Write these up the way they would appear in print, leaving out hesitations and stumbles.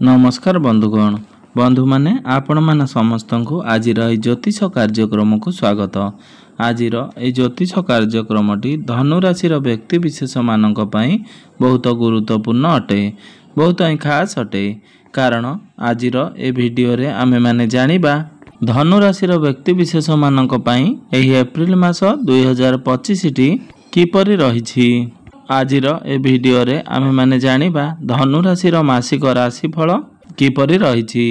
नमस्कार बंधुगण बंधु माने आपण मान समस्त को आज ज्योतिष कार्यक्रम को स्वागत। आज ज्योतिष कार्यक्रमटी धनु राशि व्यक्ति विशेष मान बहुत गुरुत्वपूर्ण अटे, बहुत खास अटे। कारण आज वीडियो रे आमे माने जानिबा धनु राशि व्यक्ति विशेष मान एप्रिल मास 2025 टी किपरि रहिछि। आज वीडियो रे आमे माने जानिबा धनु राशि मासिक राशिफल किपरि रहिछि।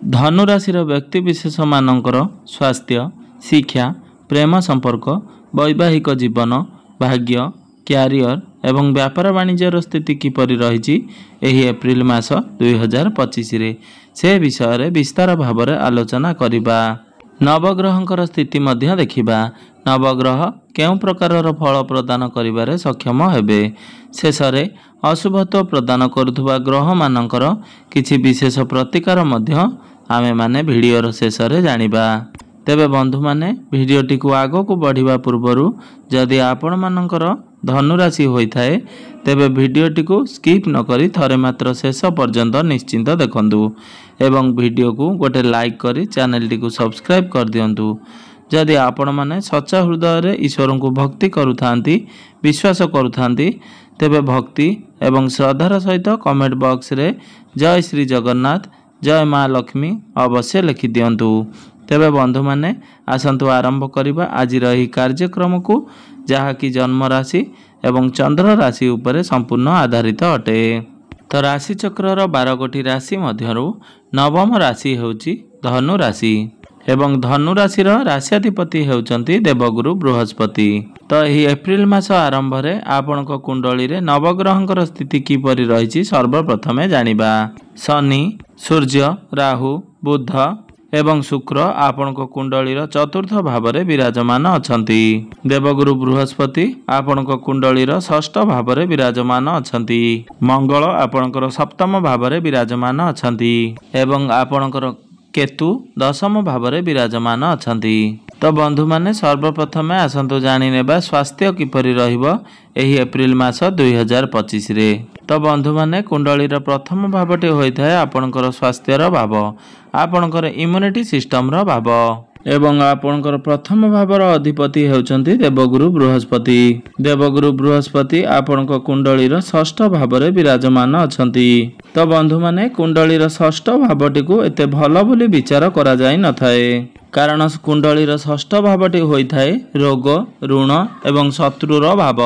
धनु राशि व्यक्ति विशेष मानकर स्वास्थ्य, शिक्षा, प्रेम संपर्क, वैवाहिक जीवन, भाग्य, क्यारियर एवं व्यापार वाणिज्यर स्थिति किपरि रहिछि एही एप्रिल मास 2025 रे से विषय रे विस्तार भाव रे आलोचना करिबा। नवग्रहंकर स्थिति मध्य देखिबा। नवग्रह केउं प्रकारर फल प्रदान करिबारे सक्षम हेबे। शेषरे अशुभत्व प्रदान करुथुबा ग्रह मानकर किछि विशेष प्रतिकार मध्य आमे माने वीडियोर शेषरे जानिबा। तेबे बंधु माने वीडियोटी को आगो को बढ़िबा पूर्वरु जदि आपण मानकर धनु राशि होइथाए तेबे वीडियोटी को स्किप न करी थरे मात्र शेष पर्यंत निश्चिंत देखंतु एवं वीडियो को गोटे लाइक करी चैनल टी को सब्सक्राइब कर दियंतु। जदि आपण माने सच्चा हृदय रे ईश्वर को भक्ति करुथांती, विश्वास करुथांती तेबे भक्ति एवं श्रद्धार सहित कमेंट बॉक्स रे जय श्री जगन्नाथ, जय माँ लक्ष्मी अवश्य लिखि दियंतु। तेबे बंधु माने आसंतु आरंभ करिबा आज रही कार्यक्रम को, जहा कि जन्म राशि एवं चंद्र राशि उपरे संपूर्ण आधारित अटे। तो राशि चक्रर 12 गोटी राशि मध्यरु नवम राशि हेउची धनु राशि एवं धनु राशि राशियाधिपति हेउचंती देवगुरु बृहस्पति। तो यही एप्रिल मास आरंभ रे आपनक कुंडली रे नवग्रहंकर स्थिति किपरि रहिछि सर्वप्रथमे जानिबा। शनि, सूर्य, राहु, बुध एवं शुक्र आपनक कुंडलीर चतुर्थ भाव रे विराजमान अछंती। देवगुरु बृहस्पति आपनक कुंडलीर षष्ठ भाव रे विराजमान अछंती। मंगल आपनकर सप्तम भाव रे विराजमान अछंती एवं आपनकर केतु दशम भाव रे विराजमान अछंती। तो बंधु माने सर्वप्रथमे आसंतु जानि नेबा स्वास्थ्य किपरि रहिबो एही एप्रिल मास 2025 रे। तो बंधु माने कुंडलीर प्रथम भावटी होइथाय आपनकर स्वास्थ्यर भाव, आपनकर इम्यूनिटी सिस्टम रो भाव एवं आपनकर प्रथम भावर अधिपति हेउचंती देवगुरु बृहस्पति। देवगुरु बृहस्पति आपनक कुंडलीर षष्ठ भाव रे विराजमान अछंती। तो बंधु माने कुंडलीर षष्ठ भावटी को एते भलो बोली विचार करा जाय न थाए। कारण कुंडलीर षष्ठ भावटी होइथाय रोग, ऋण एवं शत्रुर भाव।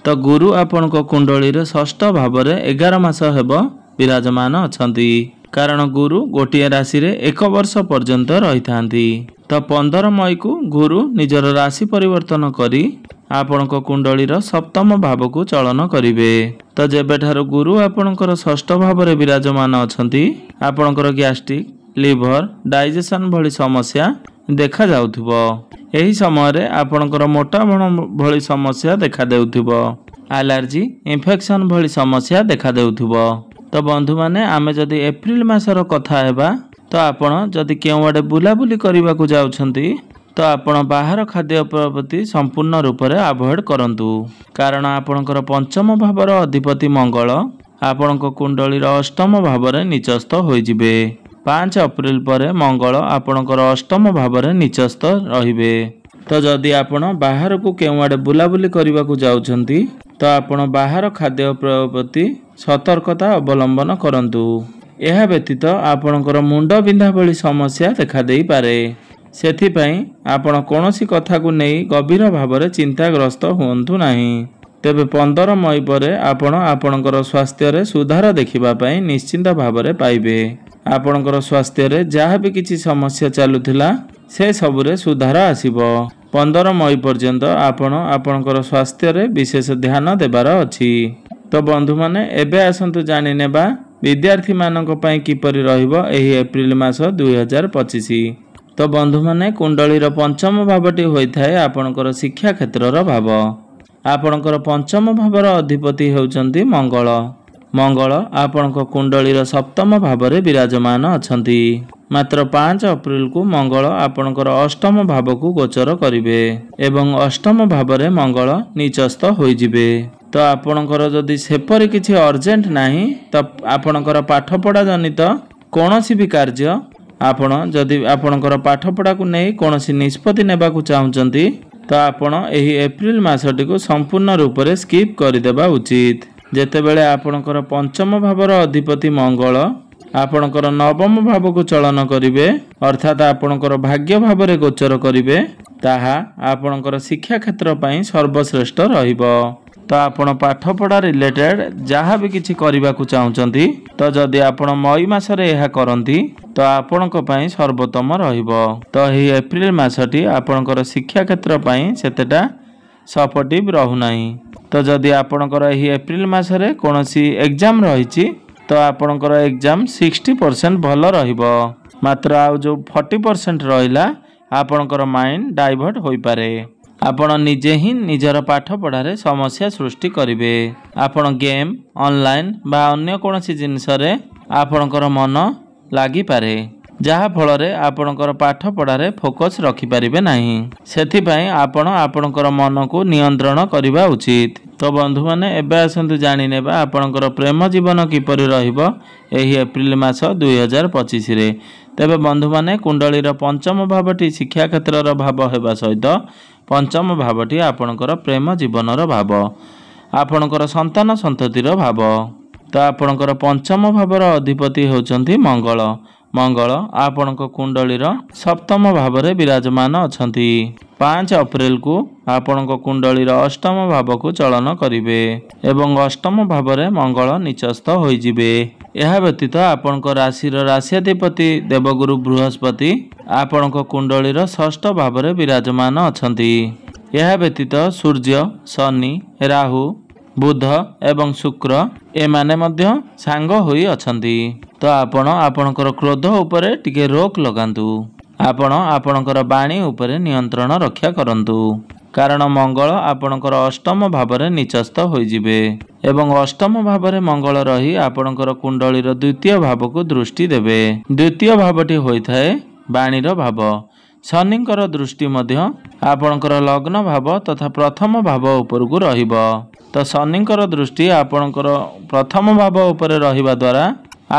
तो गुरु आपनक कुंडलीर षष्ठ भाव रे 11 मास हेबो विराजमान अछंती। कारण गुरु गोटिए राशि रे 1 वर्ष पर्यंत रहिथांती। तो 15 मई को गुरु निजर राशि परिवर्तन करी आपनक कुंडलीर सप्तम भाव को चलन करिवे। तो जेबेठारु गुरु आपनकर षष्ठ भाव रे विराजमान अछंती आपनकर गैस्ट्रिक, लिवर, डाइजेशन भली समस्या देखा जाउथुबो। एही समय रे आपनकर मोटापण भली समस्या देखा देउथुबो। एलर्जी, इन्फेक्शन भली समस्या देखा देउथुबो। तो बंधु माने आमे जदि एप्रिल मासर कथा हेबा तो आपण जदि केउ आडे बुलाबुली करबा को जाउछंती तो आपण बाहर खाद्य प्रति संपूर्ण रूप से अवॉइड करंतु। कारण आपणकर पंचम भावर अधिपति मंगल आपणक कुंडलीर अष्टम भाव रे नीचस्थ होइजिबे। 5 अप्रैल पर मंगल आपणकर अष्टम भाव रे नीचस्थ रहिबे। तो जदि आपण बाहर को केउ आडे बुलाबुली करबा को जाउछंती तो आपण बाहर खाद्य प्रति सतर्कता अवलंबन करंतु। यह व्यतीत आपणकर मुंड बिंधा भली समस्या देखा देई पारे। सेथिपई आपण कोनोसी कथा को नहीं गभीर भाव रे चिंताग्रस्त हुंतु नाही। तेबे 15 मई पर आपण आपणकर स्वास्थ्य रे सुधार देखिबा पई निश्चिंत भाव रे पाइबे। आपणकर स्वास्थ्य रे जहाँ भी किछि समस्या चालुथिला से सब रे सुधार आसीबो। 15 मई पर्यंत आपण आपणकर स्वास्थ्य रे विशेष ध्यान देबार अछि। तो बंधु माने एबे आसंतु जानि नेबा विद्यार्थी मानक पई किपरि रहिबो एही एप्रिल मास 2025। तो बंधु माने कुंडलीर पंचम भावटी होइथाय आपणकर शिक्षा क्षेत्रर भाव। आपणकर पंचम भावर अधिपति हेउचंती मंगल। मंगल आपणक कुंडलीर सप्तम भाव रे विराजमान अछंती। ମାତ୍ର 5 ଏପ୍ରିଲକୁ ମଙ୍ଗଳ ଆପଣଙ୍କର ଅଷ୍ଟମ ଭାବକୁ ଗୋଚର କରିବେ ଏବଂ ଅଷ୍ଟମ ଭାବରେ ମଙ୍ଗଳ ନିଚସ୍ତ ହୋଇଯିବେ। ତ ଆପଣଙ୍କର ଯଦି ସେପରି କିଛି ଅର୍ଜେଣ୍ଟ ନାହିଁ ତ ଆପଣଙ୍କର ପାଠପଢ଼ା ଜନିତ କୌଣସି ବି କାର୍ଯ୍ୟ ଆପଣ ଯଦି ଆପଣଙ୍କର ପାଠପଢ଼ାକୁ ନେଇ କୌଣସି ନିଷ୍ପତ୍ତି ନେବାକୁ ଚାହୁଁଛନ୍ତି ତ ଆପଣ ଏହି ଏପ୍ରିଲ ମାସଟିକୁ ସମ୍ପୂର୍ଣ୍ଣ ରୂପରେ ସ୍କିପ୍ କରିଦେବା ଉଚିତ। ଯେତେବେଳେ ଆପଣଙ୍କର ପଞ୍ଚମ ଭାବର ଅଧିପତି ମଙ୍ଗଳ ଆପଣଙ୍କର ନବମ ଭାବକୁ ଚଳନ କରିବେ ଅର୍ଥାତ୍ ଆପଣଙ୍କର ଭାଗ୍ୟ ଭାବରେ ଗୋଚର କରିବେ ତାହା ଆପଣଙ୍କର ଶିକ୍ଷା କ୍ଷେତ୍ର ପାଇଁ ସର୍ବଶ୍ରେଷ୍ଠ ରହିବ। ତ ଆପଣ ପାଠପଢ଼ା ରିଲେଟେଡ୍ ଯାହା ବି କିଛି କରିବାକୁ ଚାହୁଁଛନ୍ତି ତ ଯଦି ଆପଣ ମଇ ମାସରେ ଏହା କରନ୍ତି ତ ଆପଣଙ୍କ ପାଇଁ ସର୍ବୋତ୍ତମ ରହିବ। ତ ଏହି ଏପ୍ରିଲ ମାସଟି ଆପଣଙ୍କର ଶିକ୍ଷା କ୍ଷେତ୍ର ପାଇଁ ସେତେଟା ସପୋର୍ଟିଭ୍ ରହୁନାହିଁ। ତ ଯଦି ଆପଣଙ୍କର ଏହି ଏପ୍ରିଲ ମାସରେ କୌଣସି ଏକ୍ଜାମ୍ ରହିଛି ତ ଆପଣଙ୍କର ଏକ୍ଜାମ୍ 60% ଭଲ ରହିବ। ମାତ୍ର ଆଉ ଯେଉଁ 40% ରହିଲା ଆପଣଙ୍କର ମାଇଣ୍ଡ ଡାଇଭର୍ଟ ହୋଇପାରେ। ଆପଣ ନିଜେ ହିଁ ନିଜର ପାଠପଢ଼ାରେ ସମସ୍ୟା ସୃଷ୍ଟି କରିବେ। ଆପଣ ଗେମ୍ ଅନଲାଇନ୍ ବା ଅନ୍ୟ କୌଣସି ଜିନିଷରେ ଆପଣଙ୍କର ମନ ଲାଗିପାରେ ଯାହା ଫଳରେ ଆପଣଙ୍କର ପାଠପଢ଼ାରେ ଫୋକସ୍ ରଖିପାରିବେ ନାହିଁ। ସେଥିପାଇଁ ଆପଣ ଆପଣଙ୍କର ମନକୁ ନିୟନ୍ତ୍ରଣ କରିବା ଉଚିତ। ତ ବନ୍ଧୁମାନେ ଏବେ ଆସନ୍ତୁ ଜାଣିନେବା ଆପଣଙ୍କର ପ୍ରେମ ଜୀବନ କିପରି ରହିବ ଏହି ଏପ୍ରିଲ ମାସ 2025ରେ। ତେବେ ବନ୍ଧୁମାନେ କୁଣ୍ଡଳୀର ପଞ୍ଚମ ଭାବଟି ଶିକ୍ଷା କ୍ଷେତ୍ରର ଭାବ ହେବା ସହିତ ପଞ୍ଚମ ଭାବଟି ଆପଣଙ୍କର ପ୍ରେମ ଜୀବନର ଭାବ, ଆପଣଙ୍କର ସନ୍ତାନ ସନ୍ତତିର ଭାବ। ତ ଆପଣଙ୍କର ପଞ୍ଚମ ଭାବର ଅଧିପତି ହେଉଛନ୍ତି ମଙ୍ଗଳ। ମଙ୍ଗଳ ଆପଣଙ୍କ କୁଣ୍ଡଳୀର ସପ୍ତମ ଭାବରେ ବିରାଜମାନ ଅଛନ୍ତି। 5 ଏପ୍ରିଲକୁ ଆପଣଙ୍କ କୁଣ୍ଡଳୀର ଅଷ୍ଟମ ଭାବକୁ ଚଳନ କରିବେ ଏବଂ ଅଷ୍ଟମ ଭାବରେ ମଙ୍ଗଳ ନିଚସ୍ତ ହୋଇଯିବେ। ଏହା ବ୍ୟତୀତ ଆପଣଙ୍କ ରାଶିର ରାଶ୍ୟାଧିପତି ଦେବଗୁରୁ ବୃହସ୍ପତି ଆପଣଙ୍କ କୁଣ୍ଡଳୀର ଷଷ୍ଠ ଭାବରେ ବିରାଜମାନ ଅଛନ୍ତି। ଏହା ବ୍ୟତୀତ ସୂର୍ଯ୍ୟ, ଶନି, ରାହୁ, ବୁଧ ଏବଂ ଶୁକ୍ର ଏମାନେ ମଧ୍ୟ ସାଙ୍ଗ ହୋଇ ଅଛନ୍ତି। ତ ଆପଣ ଆପଣଙ୍କର କ୍ରୋଧ ଉପରେ ଟିକେ ରୋକ ଲଗାନ୍ତୁ। ଆପଣ ଆପଣଙ୍କର ବାଣୀ ଉପରେ ନିୟନ୍ତ୍ରଣ ରକ୍ଷା କରନ୍ତୁ କାରଣ ମଙ୍ଗଳ ଆପଣଙ୍କର ଅଷ୍ଟମ ଭାବରେ ନିଚସ୍ତ ହୋଇଯିବେ ଏବଂ ଅଷ୍ଟମ ଭାବରେ ମଙ୍ଗଳ ରହି ଆପଣଙ୍କର କୁଣ୍ଡଳୀର ଦ୍ୱିତୀୟ ଭାବକୁ ଦୃଷ୍ଟି ଦେବେ। ଦ୍ୱିତୀୟ ଭାବଟି ହୋଇଥାଏ ବାଣୀର ଭାବ। ଶନିଙ୍କର ଦୃଷ୍ଟି ମଧ୍ୟ ଆପଣଙ୍କର ଲଗ୍ନ ଭାବ ତଥା ପ୍ରଥମ ଭାବ ଉପରକୁ ରହିବ। ତ ଶନିଙ୍କର ଦୃଷ୍ଟି ଆପଣଙ୍କର ପ୍ରଥମ ଭାବ ଉପରେ ରହିବା ଦ୍ୱାରା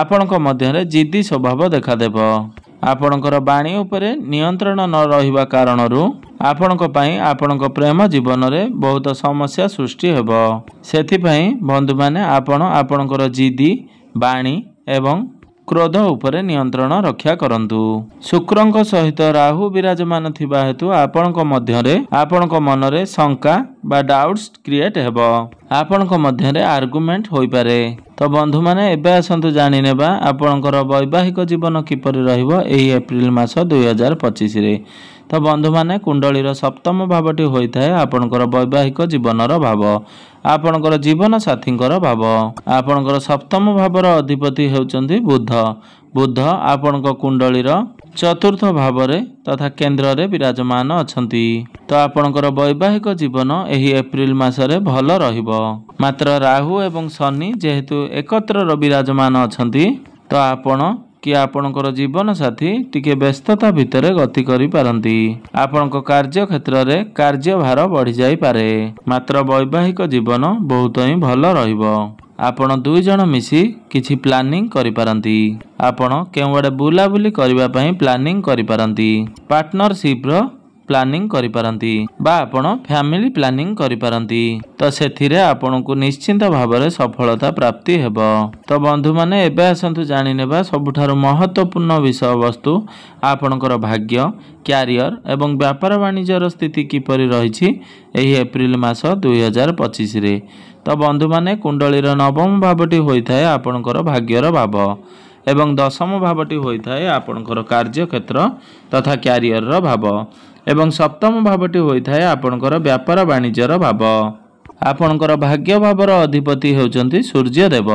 ଆପଣଙ୍କ ମଧ୍ୟରେ ଜିଦି ସ୍ୱଭାବ ଦେଖାଦେବ। ଆପଣଙ୍କର ବାଣୀ ଉପରେ ନିୟନ୍ତ୍ରଣ ନ ରହିବା କାରଣରୁ ଆପଣଙ୍କ ପାଇଁ ଆପଣଙ୍କ ପ୍ରେମ ଜୀବନରେ ବହୁତ ସମସ୍ୟା ସୃଷ୍ଟି ହେବ। ସେଥିପାଇଁ ବନ୍ଧୁମାନେ ଆପଣ ଆପଣଙ୍କର ଜିଦି, ବାଣୀ ଏବଂ କ୍ରୋଧ ଉପରେ ନିୟନ୍ତ୍ରଣ ରକ୍ଷା କରନ୍ତୁ। ଶୁକ୍ରଙ୍କ ସହିତ ରାହୁ ବିରାଜମାନ ଥିବା ହେତୁ ଆପଣଙ୍କ ମନରେ ଶଙ୍କା ବା ଡାଉଟ୍ସ କ୍ରିଏଟ୍ ହେବ। ଆପଣଙ୍କ ମଧ୍ୟରେ ଆର୍ଗୁମେଣ୍ଟ ହୋଇପାରେ। ତ ବନ୍ଧୁମାନେ ଏବେ ଆସନ୍ତୁ ଜାଣିନେବା ଆପଣଙ୍କର ବୈବାହିକ ଜୀବନ କିପରି ରହିବ ଏହି ଏପ୍ରିଲ ମାସ 2025ରେ। ତ ବନ୍ଧୁମାନେ କୁଣ୍ଡଳୀର ସପ୍ତମ ଭାବଟି ହୋଇଥାଏ ଆପଣଙ୍କର ବୈବାହିକ ଜୀବନର ଭାବ, ଆପଣଙ୍କର ଜୀବନ ସାଥୀଙ୍କର ଭାବ। ଆପଣଙ୍କର ସପ୍ତମ ଭାବର ଅଧିପତି ହେଉଛନ୍ତି ବୁଧ। ବୁଧ ଆପଣଙ୍କ କୁଣ୍ଡଳୀର ଚତୁର୍ଥ ଭାବରେ ତଥା କେନ୍ଦ୍ରରେ ବିରାଜମାନ ଅଛନ୍ତି। ତ ଆପଣଙ୍କର ବୈବାହିକ ଜୀବନ ଏହି ଏପ୍ରିଲ ମାସରେ ଭଲ ରହିବ। ମାତ୍ର ରାହୁ ଏବଂ ଶନି ଯେହେତୁ ଏକତ୍ର ବିରାଜମାନ ଅଛନ୍ତି ତ ଆପଣ କି ଆପଣଙ୍କର ଜୀବନ ସାଥୀ ଟିକେ ବ୍ୟସ୍ତତା ଭିତରେ ଗତି କରିପାରନ୍ତି। ଆପଣଙ୍କ କାର୍ଯ୍ୟ କ୍ଷେତ୍ରରେ କାର୍ଯ୍ୟଭାର ବଢ଼ିଯାଇପାରେ। ମାତ୍ର ବୈବାହିକ ଜୀବନ ବହୁତ ହିଁ ଭଲ ରହିବ। ଆପଣ 2 ଜଣ ମିଶି କିଛି ପ୍ଲାନିଂ କରିପାରନ୍ତି। ଆପଣ କେଉଁଆଡ଼େ ବୁଲାବୁଲି କରିବା ପାଇଁ ପ୍ଲାନିଂ କରିପାରନ୍ତି। ପାର୍ଟନରସିପ୍ର ପ୍ଲାନିଂ କରିପାରନ୍ତି ବା ଆପଣ ଫ୍ୟାମିଲି ପ୍ଲାନିଂ କରିପାରନ୍ତି। ତ ସେଥିରେ ଆପଣଙ୍କୁ ନିଶ୍ଚିନ୍ତ ଭାବରେ ସଫଳତା ପ୍ରାପ୍ତି ହେବ। ତ ବନ୍ଧୁମାନେ ଏବେ ଆସନ୍ତୁ ଜାଣିନେବା ସବୁଠାରୁ ମହତ୍ତ୍ୱପୂର୍ଣ୍ଣ ବିଷୟବସ୍ତୁ ଆପଣଙ୍କର ଭାଗ୍ୟ, କ୍ୟାରିୟର ଏବଂ ବ୍ୟାପାର ବାଣିଜ୍ୟର ସ୍ଥିତି କିପରି ରହିଛି ଏହି ଏପ୍ରିଲ ମାସ 2025ରେ। ତ ବନ୍ଧୁମାନେ କୁଣ୍ଡଳୀର ନବମ ଭାବଟି ହୋଇଥାଏ ଆପଣଙ୍କର ଭାଗ୍ୟର ଭାବ ଏବଂ ଦଶମ ଭାବଟି ହୋଇଥାଏ ଆପଣଙ୍କର କାର୍ଯ୍ୟକ୍ଷେତ୍ର ତଥା କ୍ୟାରିୟରର ଭାବ ଏବଂ ସପ୍ତମ ଭାବଟି ହୋଇଥାଏ ଆପଣଙ୍କର ବ୍ୟାପାର ବାଣିଜ୍ୟର ଭାବ। ଆପଣଙ୍କର ଭାଗ୍ୟ ଭାବର ଅଧିପତି ହେଉଛନ୍ତି ସୂର୍ଯ୍ୟଦେବ,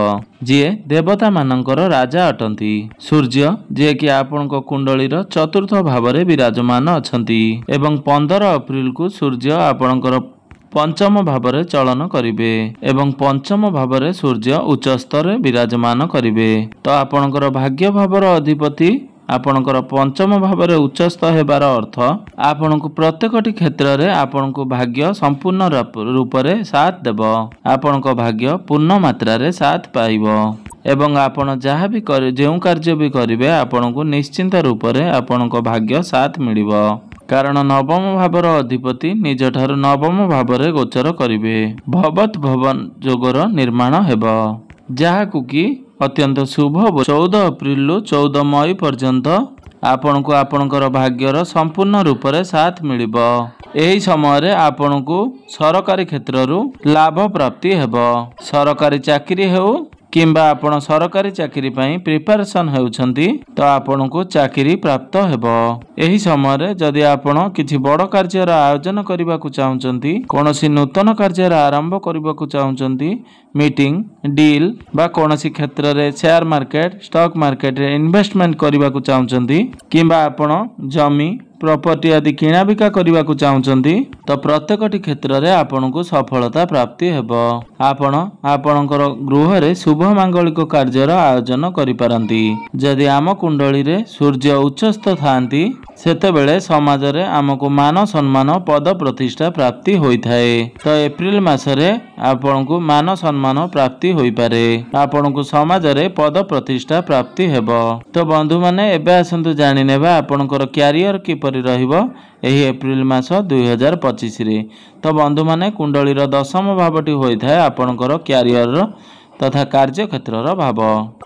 ଯିଏ ଦେବତାମାନଙ୍କର ରାଜା ଅଟନ୍ତି। ସୂର୍ଯ୍ୟ ଯିଏକି ଆପଣଙ୍କ କୁଣ୍ଡଳୀର ଚତୁର୍ଥ ଭାବରେ ବିରାଜମାନ ଅଛନ୍ତି ଏବଂ 15 ଏପ୍ରିଲକୁ ସୂର୍ଯ୍ୟ ଆପଣଙ୍କର ପଞ୍ଚମ ଭାବରେ ଚଳନ କରିବେ ଏବଂ ପଞ୍ଚମ ଭାବରେ ସୂର୍ଯ୍ୟ ଉଚ୍ଚସ୍ତରେ ବିରାଜମାନ କରିବେ। ତ ଆପଣଙ୍କର ଭାଗ୍ୟ ଭାବର ଅଧିପତି आपणकर पंचम भाव में उच्चस्थ हेबार अर्थ आपणको प्रत्येकटी क्षेत्र में आपणको भाग्य संपूर्ण रूप से साथ देव। आपणको भाग्य पूर्ण मात्रा रे साथ पाइबो एवं आपण जहाँ भी जो कार्य भी करेंगे आपण को निश्चिंत रूप से आपणको भाग्य साथ मिलिबो। कारण नवम भावर अधिपति निज ठार नवम भाव में गोचर करिवे। भवत भवन जोगर निर्माण हेबो जहाकु कि अत्यंत शुभ 14 एप्रिल 14 मई पर्यंत आपण को आपणकर भाग्यर संपूर्ण रूप से साथ मिलिबो। एही समय रे आपण को सरकारी क्षेत्ररू लाभ प्राप्ति हेबो। सरकारी चाकरी हेउ किंबा आपण सरकारी चाकरी पई प्रिपरेशन हेउछंती तो आपण को चाकरी प्राप्त हेबो। एही समय रे जदि आपण किछि बड़ कार्यर आयोजन करबा को चाहुचंती कोनोसी नूतन कार्यर आरंभ करबा को चाहुचंती मीटिंग डील बा कोनोसी क्षेत्र रे शेयर मार्केट स्टॉक मार्केट रे इन्वेस्टमेंट करबा को चाहुचंती किंबा आपण जमी प्रॉपर्टी आदि किना बिका करबा को चाहुचंती तो प्रत्येकटी क्षेत्र रे आपण को सफलता प्राप्ति हेबो। आपण आपणकर गृह रे शुभ मांगलिक कार्यर आयोजन करि पारंती। जदि आम कुंडली रे सूर्य उच्चस्थ थांती सेते बेले समाज रे आमको मान सम्मान पद प्रतिष्ठा प्राप्ति होई थाए। तो एप्रिल मास रे आपण को मान सम्मान प्राप्ति होई पारे। आपण को समाज रे पद प्रतिष्ठा प्राप्ति हेबो। तो बंधु माने एबे आसंतु जानि नेबा आपणकर कैरियर किपरि रहिबो एही एप्रिल मास 2025 रे। तो बंधु माने कुंडलीर दशम भावटी होई थाए आपणकर कैरियर तथा कार्य क्षेत्र भाव।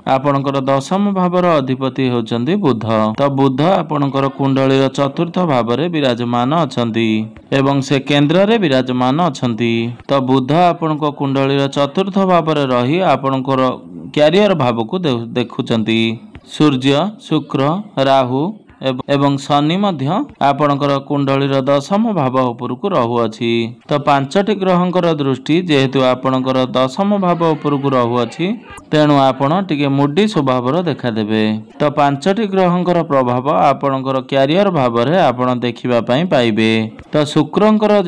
आपणकर दशम भावर अधिपति होचंती बुध। तो बुध आपणकर कुंडलीर चतुर्थ भाव रे विराजमान अछंती एवं से केंद्र रे विराजमान अछंती। तो बुध आपणको कुंडलीर चतुर्थ भाव रे रही आपणकर कैरियर भाव को देखुचंती। सूर्य शुक्र राहु एवं शनि मध्य आपणकर कुंडलीर दशम भाव उपरकू रहुअछि। तो पांचटी ग्रहंकर दृष्टि जेहेतु आपणकर दशम भाव उपरकू रहुअछि तेणु आपण टिके मुडी स्वभावर देखा देबे। तो पांचटी ग्रहंकर प्रभाव आपणकर कैरियर भाव रे आपण देखिबा पई पाइबे। तो शुक्रंकर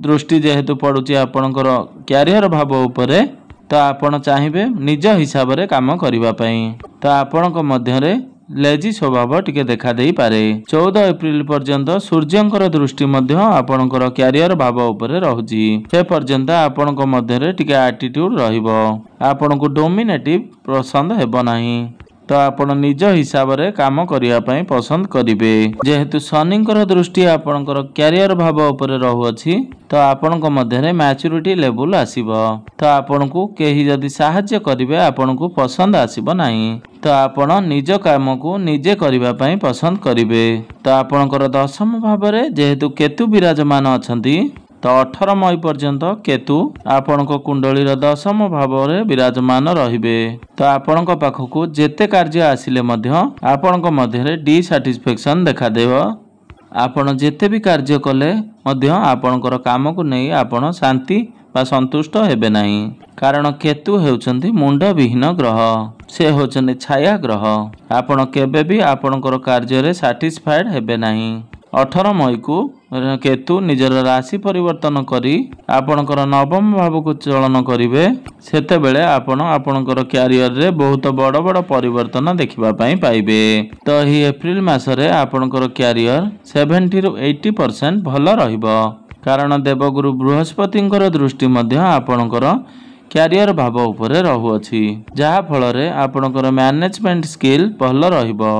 दृष्टि जेहेतु पडुछि आपणकर कैरियर भाव उपरे तो आपण चाहिबे निज हिसाब रे काम करिबा पई। तो आपणक मध्य रे लेजी स्वभाव टिके देखा देई पारे। 14 एप्रिल पर्यंत सूर्यंकर दृष्टि मध्य आपणकर कैरियर भाव उपरे रहुची। से पर्यंत आपणक मध्य रे टिके एटीट्यूड रहिबो। आपणको डोमिनेटिव पसंद हेबो नाही। तो आपण निज हिसाब रे काम करिया पई पसंद करिवे। जेहेतु शनिंकर दृष्टि आपणकर कैरियर भाव उपरे रहुअछि तो आपणक मध्य रे मैच्योरिटी लेवल आसीबो। तो आपणको केही जदि सहाय्य करिवे आपणको पसंद आसीबो नाही। तो आपण निज काम को निजे करिवा पई पसंद करिवे। तो आपणकर दशम भाव रे जेहेतु केतु विराजमान अछंती तो 18 मई पर्यंत केतु आपणक कुंडलीर दशम भाव रे विराजमान रहिबे। तो आपणक पाखकू जेते कार्य आसिले मध्य आपणक मध्य रे डिसैटिस्फैक्शन देखा देबो। आपण जेते भी कार्य कले मध्य आपणकर काम को नै आपण शांति बा संतुष्ट हेबे नाही। कारण केतु हेउचंती मुंड विहीन ग्रह। से होचंती छाया ग्रह। आपण केबे भी आपणकर कार्य रे सैटिस्फाइड हेबे नाही। 18 मई को केतु निजर राशि परिवर्तन करी आपणकर नवम भाव को चलन करिवे। सेते बेले आपण आपणकर कैरियर रे बहुत बड़ बड़ परिवर्तन देखिबा पई पाइबे। तो ही एप्रिल मास रे आपणकर कैरियर 70 रु 80% भल रहिबो। कारण देवगुरु बृहस्पतिंकर दृष्टि मध्य आपणकर कैरियर भाव उपरे रहुअछि जहा फल रे आपणकर मैनेजमेंट स्किल भल रहिबो।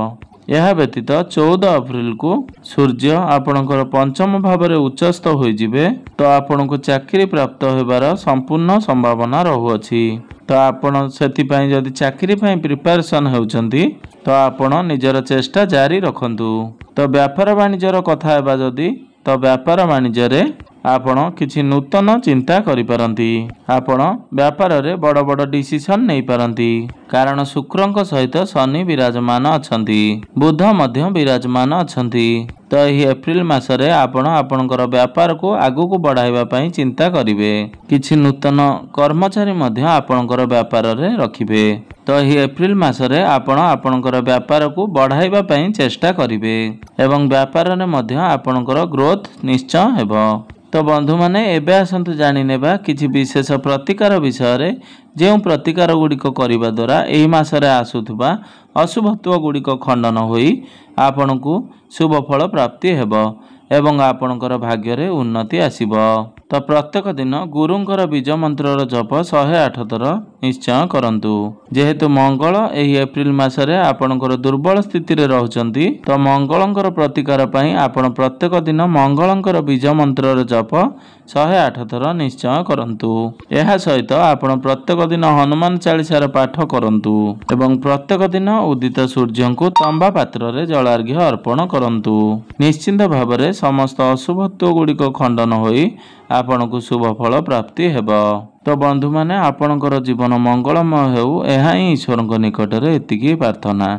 यह व्यतीत 14 एप्रिल को सूर्य आपणकर पंचम भाव रे उच्चस्थ होई जिवे तो आपणको चाकरी प्राप्त होबार संपूर्ण संभावना रहुअछि। तो आपण सेति पई जदि चाकरी पई प्रिपरेशन हेउचंती तो आपण निजर चेष्टा जारी रखंतु। तो व्यापार वाणिज्यर कथा हेबा जदि तो व्यापार वाणिज्य रे आपण किछि नूतन चिंता करि पारंती। आपण व्यापार रे बड़ बड़ डिसीजन नै पारंती। कारण शुक्रंक सहित शनि विराजमान अछंती बुध मध्य विराजमान अछंती। तो यही एप्रिल मास रे आपण आपणकर व्यापार को आगु को बढ़ाइबा पई चिंता करिवे। किछि नूतन कर्मचारी मध्य आपणकर व्यापार रे रखिबे। तो यही एप्रिल मास रे आपण आपणकर व्यापार को बढ़ाइबा पई चेष्टा करिवे एवं व्यापार रे मध्य आपणकर ग्रोथ निश्चय हेबो। तो बंधु माने एबे आसंतु जानि नेबा किछि विशेष प्रतिकार विषय रे। जे प्रतिकार गुड़िक करबा द्वारा एही मासरे आसुथबा ଅଶୁଭତ୍ୱ ଗୁଡ଼ିକ ଖଣ୍ଡନ ହୋଇ ଆପଣଙ୍କୁ ଶୁଭ ଫଳ ପ୍ରାପ୍ତି ହେବ ଏବଂ ଆପଣଙ୍କର ଭାଗ୍ୟରେ ଉନ୍ନତି ଆସିବ। ତ ପ୍ରତ୍ୟେକ ଦିନ ଗୁରୁଙ୍କର ବୀଜ ମନ୍ତ୍ରର ଜପ 108 ଥର ନିଶ୍ଚୟ କରନ୍ତୁ। ଯେହେତୁ ମଙ୍ଗଳ ଏହି ଏପ୍ରିଲ ମାସରେ ଆପଣଙ୍କର ଦୁର୍ବଳ ସ୍ଥିତିରେ ରହୁଛନ୍ତି, ତ ମଙ୍ଗଳଙ୍କର ପ୍ରତିକାର ପାଇଁ ଆପଣ ପ୍ରତ୍ୟେକ ଦିନ ମଙ୍ଗଳଙ୍କର ବୀଜ ମନ୍ତ୍ରର ଜପ 108 ଥର ନିଶ୍ଚୟ କରନ୍ତୁ। ଏହା ସହିତ ଆପଣ ପ୍ରତ୍ୟେକ ଦିନ ହନୁମାନ ଚାଳିଶାର ପାଠ କରନ୍ତୁ ଏବଂ ପ୍ରତ୍ୟେକ ଦିନ ଉଦିତ ସୂର୍ଯ୍ୟଙ୍କୁ ତମ୍ବା ପାତ୍ରରେ ଜଳାର୍ଘ୍ୟ ଅର୍ପଣ କରନ୍ତୁ। ନିଶ୍ଚିନ୍ତ ଭାବରେ ସମସ୍ତ ଅଶୁଭତ୍ୱ ଗୁଡ଼ିକ ଖଣ୍ଡନ ହୋଇ ଆପଣଙ୍କୁ ଶୁଭ ଫଳ ପ୍ରାପ୍ତି ହେବ। ତ ବନ୍ଧୁମାନେ, ଆପଣଙ୍କର ଜୀବନ ମଙ୍ଗଳମୟ ହେଉ, ଏହା ହିଁ ଈଶ୍ୱରଙ୍କ ନିକଟରେ ଏତିକି ପ୍ରାର୍ଥନା।